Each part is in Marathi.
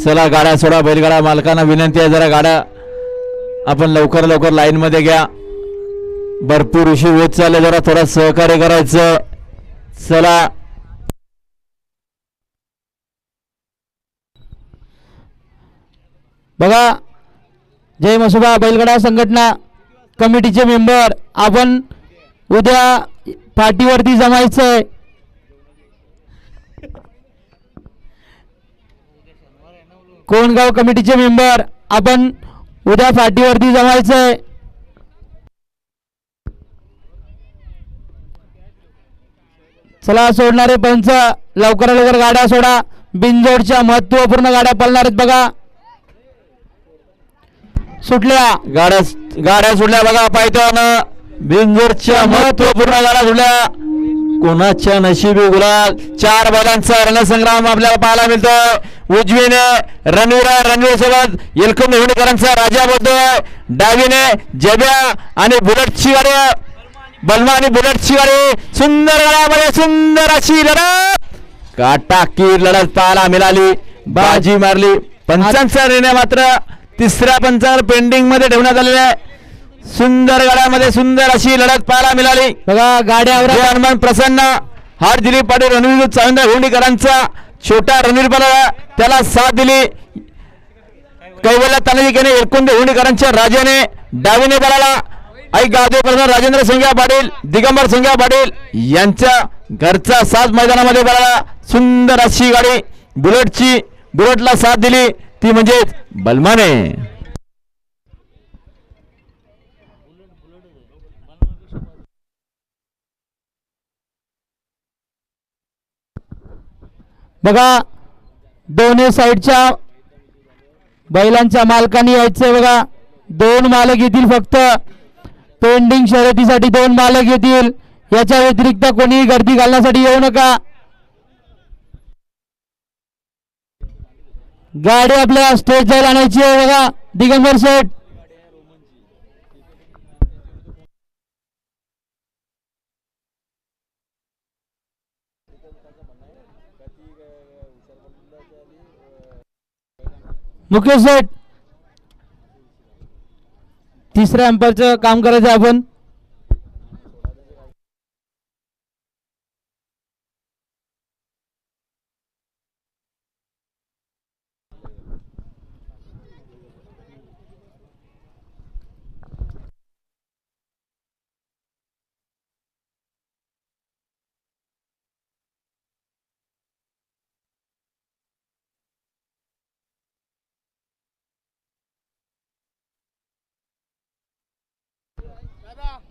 चला गाड्या सोडा, बैलगाडा मालकांना विनंती आहे जरा गाड्या आपण लवकर लवकर लाईन मध्ये घ्या. भरपूर उशीर होत चालले, जरा थोडा सहकार्य करायचं. चला बघा, जय मसोबा बैलगाडा संघटना कमिटीचे मेंबर आपण उद्या पाठीवरती जमायचंय. कोणगाव कमिटीचे मेंबर आपण उद्या पाठीवरती जमायचंय. चला सोडणारे पंच लवकर लवकर गाड्या सोडा. बिनजोडच्या महत्वपूर्ण गाड्या पळणार आहेत बघा. सुटल्या गाड्या सुटल्या बघा. पायथ्यान बिनजोडच्या महत्वपूर्ण गाड्या सुटल्या. कोणाच्या नशिबी गुलाल. 4 बैलांचा रणसंग्राम आपल्याला पाहायला मिळतोय. उजवीने रणवीर सोबत येलकुंद हुंडेकरांचा राजा बोलतोय. डावीने जब्या आणि बुलेटची गाडी, बलमा आणि बुलेटची गाडी. सुंदर गळ्यामध्ये सुंदर अशी लढत, काटाकीर लढत पाहायला मिळाली. बाजी मारली. पंचांचा निर्णय मात्र तिसऱ्या पंचावर पेंडिंग मध्ये ठेवण्यात आलेला आहे. सुंदर गळ्यामध्ये सुंदर अशी लढत पाहायला मिळाली बघा. गाड्यावर हनुमान प्रसन्न, हार दिलीप पाटील रणवीर चावंदे हुंडेकरांचा छोटा रणवीर पळाला, त्याला साथ दिली. कैवल्य तानाजीने येलकुंद हुंडेकरांच्या राजाने डावीने पळाला. आई गावदेव प्रधान राजेंद्र संग्या पाटील, दिगंबर संग्या पाटील यांच्या घरचा साथ मैदानामध्ये पळाला. सुंदर अशी गाडी बुलेटला साथ दिली ती म्हणजे बलमाने. बघा, दोन्ही साईडच्या बैलांच्या मालकांनी यायचंय बघा. 2 मालक येतील फक्त. पेंडिंग शर्यतीसाठी 2 मालक येतील. याच्या व्यतिरिक्त कोणी गर्दी घालण्यासाठी येऊ नका. गाडी आपल्या स्टेज जायला आणायची आहे बघा. दिगंबर शेठ मुकेश शेठ, तिसऱ्या अंपायरचं काम करायचं आपण.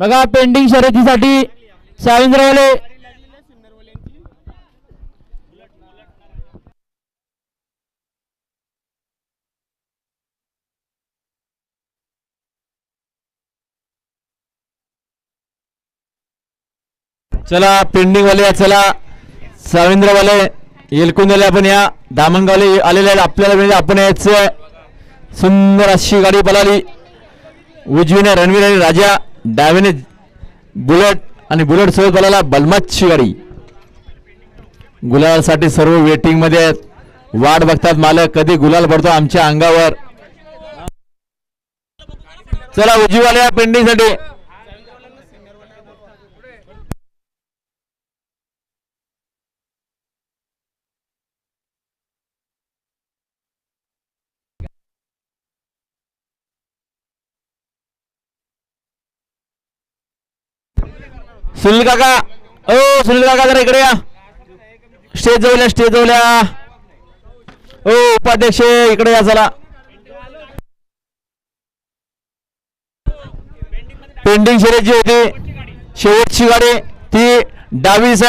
बघा, पेंडिंग शर्यतीसाठी साविंद्रवाले चला पेंडिंग वाले, चला साविंद्रवाले येलकुंदवाले आपण या. दामणगावले आलेले आपल्याला म्हणजे आपण यायचं. सुंदर अशी गाडी पळाली. उजवीने रणवीर आणि राजा, डावीने बुलेट आणि बुलेट सोबत पळाला बलमाची गाडी. गुलालसाठी सर्व वेटिंग मध्ये आहेत. वाट बघतात मालक कधी गुलाल पडतो आमच्या अंगावर. चला उजवीवाले पेंडिंग साठी. सुनील काका, ओ सुनील काका जरा इकडे या. स्टेज जवळ या. ओ उपाध्यक्ष इकडे या. चला पेंडिंग शर्यत जी होती शेवटची गाडी ती डावी